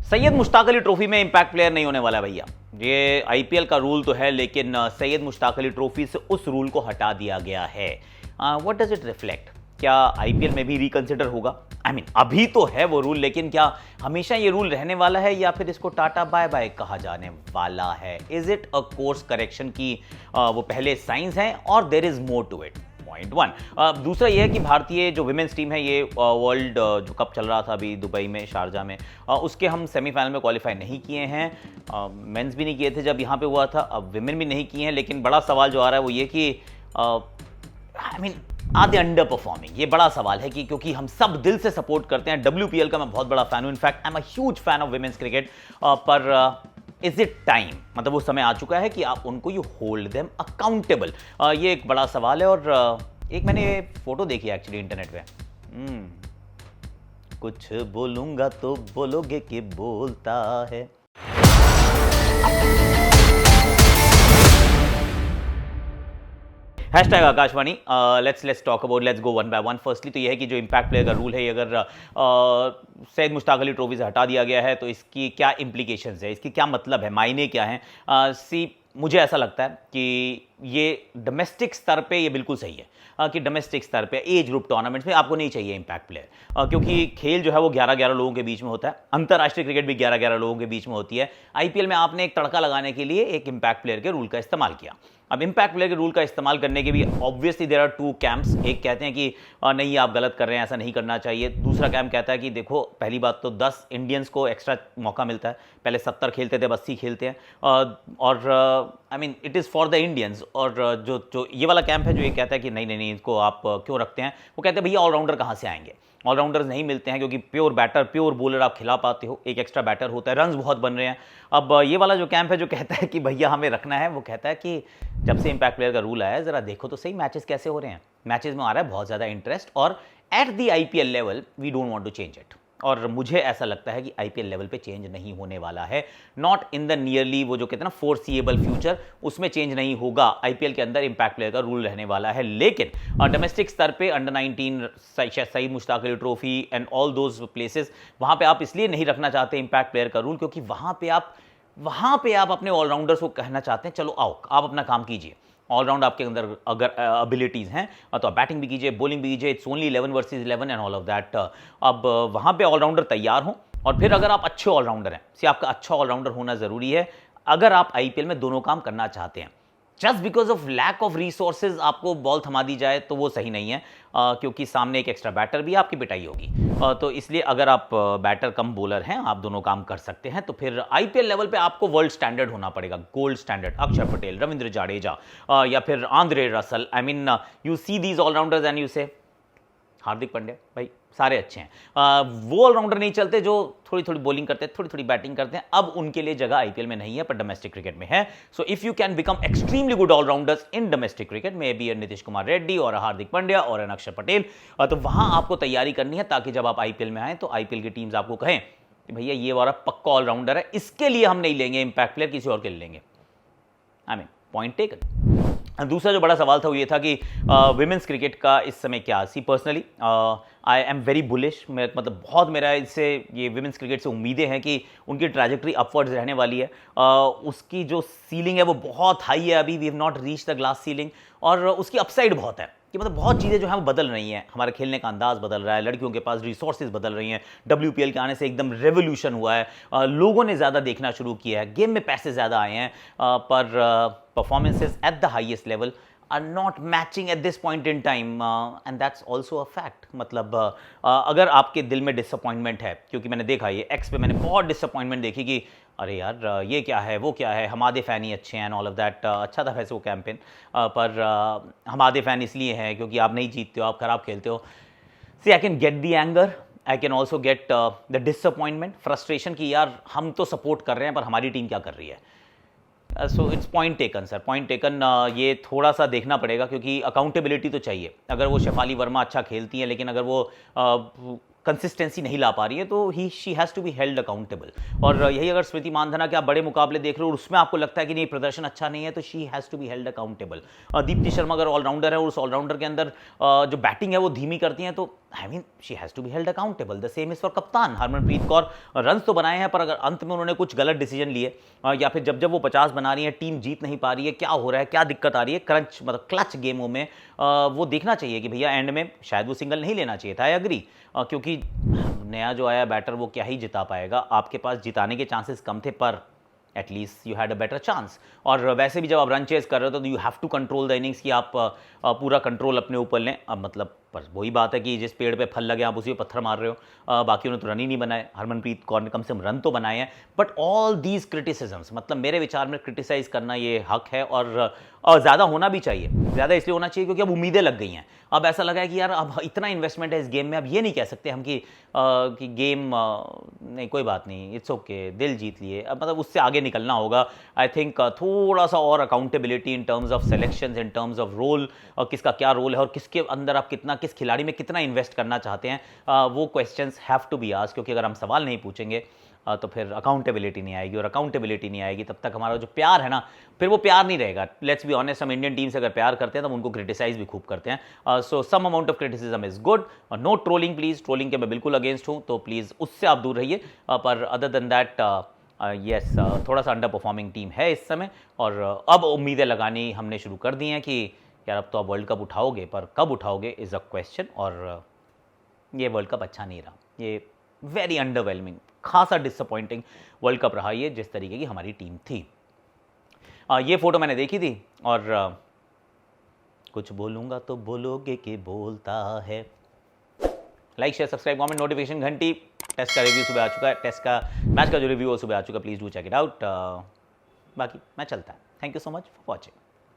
Syed Mushtaq Ali trophy में impact player नहीं होने वाला भैया। ये आईपीएल का रूल तो है, लेकिन सैयद मुश्ताक अली ट्रॉफी से उस रूल को हटा दिया गया है। What does it reflect? क्या आईपीएल में भी रिकंसिडर होगा? आई मीन अभी तो है वो रूल, लेकिन क्या हमेशा ये रूल रहने वाला है या फिर इसको टाटा बाय बाय कहा जाने वाला है? Is it a course correction की वो पहले साइंस है और there is more to it? Point one. दूसरा यह है कि भारतीय जो विमेंस टीम है, ये वर्ल्ड जो कप चल रहा था अभी दुबई में, शारजा में, उसके हम सेमीफाइनल में क्वालिफाई नहीं किए हैं। मेंस भी नहीं किए थे जब यहाँ पे हुआ था, अब विमेन भी नहीं किए हैं। लेकिन बड़ा सवाल जो आ रहा है वो ये कि I mean are they underperforming? ये बड़ा सवाल है कि क्योंकि हम सब दिल से सपोर्ट करते हैं। WPL का मैं बहुत बड़ा फैन हूँ, in fact I am a huge fan of women's cricket, पर इज इट टाइम? मतलब वो समय आ चुका है कि आप उनको यू होल्ड देम अकाउंटेबल? ये एक बड़ा सवाल है। और एक मैंने फोटो देखी एक्चुअली इंटरनेट पे। कुछ बोलूंगा तो बोलोगे कि बोलता है। Hashtag Akashvani. Let's talk about, let's go one by one. Firstly तो यह है कि जो इंपैक्ट प्लेयर का रूल है, ये अगर सैयद मुश्ताक अली ट्रॉफी से हटा दिया गया है तो इसकी क्या इंप्लीकेशंस है, इसकी क्या मतलब है, मायने क्या हैं? मुझे ऐसा लगता है कि ये डोमेस्टिक स्तर पे ये बिल्कुल सही है कि डोमेस्टिक स्तर पे एज ग्रुप टूर्नामेंट्स में आपको नहीं चाहिए इंपैक्ट प्लेयर, क्योंकि खेल जो है वो 11-11 लोगों के बीच में होता है। अंतर्राष्ट्रीय क्रिकेट भी 11-11 लोगों के बीच में होती है। आईपीएल में आपने एक तड़का लगाने के लिए एक इंपैक्ट प्लेयर के रूल का इस्तेमाल किया। अब इंपैक्ट प्लेयर के रूल का इस्तेमाल करने के भी obviously there are two camps. एक कहते हैं कि नहीं, आप गलत कर रहे हैं, ऐसा नहीं करना चाहिए। दूसरा कैंप कहता है कि देखो, पहली बात तो 10 इंडियंस को एक्स्ट्रा मौका मिलता है। पहले 70 खेलते थे, अब 80 खेलते हैं। और I mean it is for the Indians. और जो ये वाला कैंप है जो ये कहता है कि नहीं नहीं नहीं, इसको आप क्यों रखते हैं? वो कहते हैं भैया ऑलराउंडर कहाँ से आएंगे? ऑलराउंडर्स नहीं मिलते हैं, क्योंकि प्योर बैटर, प्योर बॉलर आप खिला पाते हो, एक एक्स्ट्रा बैटर होता है, रन्स बहुत बन रहे हैं। अब ये वाला जो कैंप है जो कहता है कि भैया हमें रखना है, वो कहता है कि जब से इंपैक्ट प्लेयर का रूल आया है, जरा देखो तो सही मैचेस कैसे हो रहे हैं। मैचेस में आ रहा है बहुत ज़्यादा इंटरेस्ट, और at the IPL level we don't want to change it. और मुझे ऐसा लगता है कि आईपीएल लेवल पे चेंज नहीं होने वाला है। नॉट इन द नियरली, वो जो कहते हैं ना फोरसीएबल फ्यूचर, उसमें चेंज नहीं होगा। आईपीएल के अंदर इंपैक्ट प्लेयर का रूल रहने वाला है। लेकिन डोमेस्टिक स्तर पे under 19 Syed Mushtaq Ali trophy and all those places, वहां पे आप इसलिए नहीं रखना चाहते इंपैक्ट प्लेयर का रूल, क्योंकि वहां पे आप अपने ऑलराउंडर्स को कहना चाहते हैं चलो आओ, आप अपना काम कीजिए। ऑलराउंड आपके अंदर अगर एबिलिटीज़ हैं तो आप बैटिंग भी कीजिए, बॉलिंग भी कीजिए। It's only 11 versus 11 and all of that. अब वहाँ पे ऑलराउंडर तैयार हों, और फिर अगर आप अच्छे ऑलराउंडर हैं, सी आपका अच्छा ऑलराउंडर होना ज़रूरी है अगर आप आईपीएल में दोनों काम करना चाहते हैं। Just because of lack of resources आपको बॉल थमा दी जाए तो वो सही नहीं है, क्योंकि सामने एक एक्स्ट्रा बैटर भी आपकी पिटाई होगी। तो इसलिए अगर आप बैटर कम बॉलर हैं, आप दोनों काम कर सकते हैं, तो फिर आईपीएल लेवल पे आपको वर्ल्ड स्टैंडर्ड होना पड़ेगा, गोल्ड स्टैंडर्ड। अक्षर पटेल, रविंद्र जाडेजा, या फिर Andre Russell. I mean you see these allrounders and you से हार्दिक पांड्या, भाई सारे अच्छे हैं। वो ऑलराउंडर नहीं चलते जो थोड़ी थोड़ी बॉलिंग करते हैं, थोड़ी थोड़ी बैटिंग करते हैं। अब उनके लिए जगह आईपीएल में नहीं है, पर डोमेस्टिक क्रिकेट में है। So if you can become extremely good allrounders in domestic cricket, may be Nitish Kumar Reddy और हार्दिक पांड्या और एन अक्षर पटेल, तो वहां आपको तैयारी करनी है, ताकि जब आप आईपीएल में आए तो आईपीएल की टीम्स आपको कहें कि भैया ये वाला पक्का ऑलराउंडर है, इसके लिए हम नहीं लेंगे इंपैक्ट प्लेयर, किसी और के लिए लेंगे। I mean point taken. दूसरा जो बड़ा सवाल था वो ये था कि विमेंस क्रिकेट का इस समय क्या? See personally I am very bullish. मतलब बहुत मेरा इससे ये विमेंस क्रिकेट से उम्मीदें हैं कि उनकी ट्रैजेक्टरी अपवर्ड्स रहने वाली है। उसकी जो सीलिंग है वो बहुत हाई है, अभी we have not reach the glass ceiling, और उसकी अपसाइड बहुत है कि मतलब बहुत चीज़ें जो हैं वो बदल रही हैं। हमारे खेलने का अंदाज बदल रहा है, लड़कियों के पास रिसोर्सेज बदल रही हैं। WPL के आने से एकदम रेवोल्यूशन हुआ है, लोगों ने ज़्यादा देखना शुरू किया है, गेम में पैसे ज़्यादा आए हैं, पर performances at the highest level are not matching at this point in time, and that's also a fact। मतलब अगर आपके दिल में डिसअपॉइंटमेंट है, क्योंकि मैंने देखा ये एक्स पे मैंने बहुत डिसअपॉइंटमेंट देखी कि अरे यार ये क्या है, वो क्या है, हमारे फ़ैन ही अच्छे हैं ऑल ऑफ दैट। अच्छा था वैसे वो कैंपेन, पर हमारे फ़ैन इसलिए हैं क्योंकि आप नहीं जीतते हो, आप ख़राब खेलते हो। See I can get the anger, I can also get the disappointment, frustration कि यार हम तो सपोर्ट कर रहे हैं पर हमारी टीम क्या कर रही है। So it's point taken sir, point taken. ये थोड़ा सा देखना पड़ेगा, क्योंकि अकाउंटेबिलिटी तो चाहिए। अगर वो शेफाली वर्मा अच्छा खेलती हैं, लेकिन अगर वो कंसिस्टेंसी नहीं ला पा रही है तो she has to be held accountable. और यही अगर स्मृति मानधना के आप बड़े मुकाबले देख रहे हो और उसमें आपको लगता है कि नहीं प्रदर्शन अच्छा नहीं है, तो she has to be held accountable. Deepti Sharma अगर ऑलराउंडर है और उस ऑलराउंडर के अंदर जो बैटिंग है वो धीमी करती हैं, तो I mean she has to be held accountable. The same is for कप्तान हरमनप्रीत कौर। रन्स तो बनाए हैं, पर अगर अंत में उन्होंने कुछ गलत डिसीजन लिए या फिर जब वो 50 बना रही है, टीम जीत नहीं पा रही है, क्या हो रहा है, क्या दिक्कत आ रही है, क्रंच मतलब क्लच गेमों में वो देखना चाहिए कि भैया एंड में शायद वो सिंगल नहीं लेना चाहिए था। आई एग्री, क्योंकि नया जो आया बैटर वो क्या ही जिता पाएगा, आपके पास जिताने के चांसेस कम थे, पर at least you had a better chance. और वैसे भी जब आप रन चेस कर रहे हो तो you have to control the innings, कि आप पूरा कंट्रोल अपने ऊपर लें। अब मतलब पर वही बात है कि जिस पेड़ पे फल लगे आप उसी पे पत्थर मार रहे हो। बाकी उन्होंने तो रन ही नहीं बनाए, हरमनप्रीत कौर ने कम से कम रन तो बनाए हैं। बट ऑल दीज क्रिटिसिजम्स, मतलब मेरे विचार में क्रिटिसाइज करना ये हक है, और ज़्यादा होना भी चाहिए। ज़्यादा इसलिए होना चाहिए क्योंकि अब उम्मीदें लग गई हैं। अब ऐसा लगा है कि यार अब इतना इन्वेस्टमेंट है इस गेम में, अब ये नहीं कह सकते हम कि गेम नहीं कोई बात नहीं, इट्स ओके, दिल जीत लिए। अब मतलब उससे आगे निकलना होगा। आई थिंक थोड़ा सा और accountability in terms of selections, in terms of role, और किसका क्या रोल है और किसके अंदर आप कितना, किस खिलाड़ी में कितना इन्वेस्ट करना चाहते हैं, वो questions have to be asked. क्योंकि अगर हम सवाल नहीं पूछेंगे तो फिर अकाउंटेबिलिटी नहीं आएगी, और अकाउंटेबिलिटी नहीं आएगी तब तक हमारा जो प्यार है ना, फिर वो प्यार नहीं रहेगा। लेट्स बी ऑनेस्ट, हम इंडियन टीम से अगर प्यार करते हैं तो हम उनको क्रिटिसाइज भी खूब करते हैं। So some amount of criticism is good, no trolling please. Trolling के मैं बिल्कुल अगेंस्ट हूँ, तो प्लीज़ उससे आप दूर रहिए। पर अदर देन दैट यस, थोड़ा सा अंडर परफॉर्मिंग टीम है इस समय, और अब उम्मीदें लगानी हमने शुरू कर दी हैं कि यार अब तो आप वर्ल्ड कप उठाओगे, पर कब उठाओगे इज़ अ क्वेश्चन। और ये वर्ल्ड कप अच्छा नहीं रहा, ये वेरी अंडरवेलमिंग, खासा डिसअपॉइंटिंग वर्ल्ड कप रहा ये, जिस तरीके की हमारी टीम थी। ये फोटो मैंने देखी थी, और कुछ बोलूँगा तो बोलोगे कि बोलता है। Like share subscribe comment notification घंटी। टेस्ट का रिव्यू सुबह आ चुका है, टेस्ट का मैच का जो रिव्यू वो सुबह आ चुका है, please do check it out. बाकी मैं चलता है। Thank you so much for watching.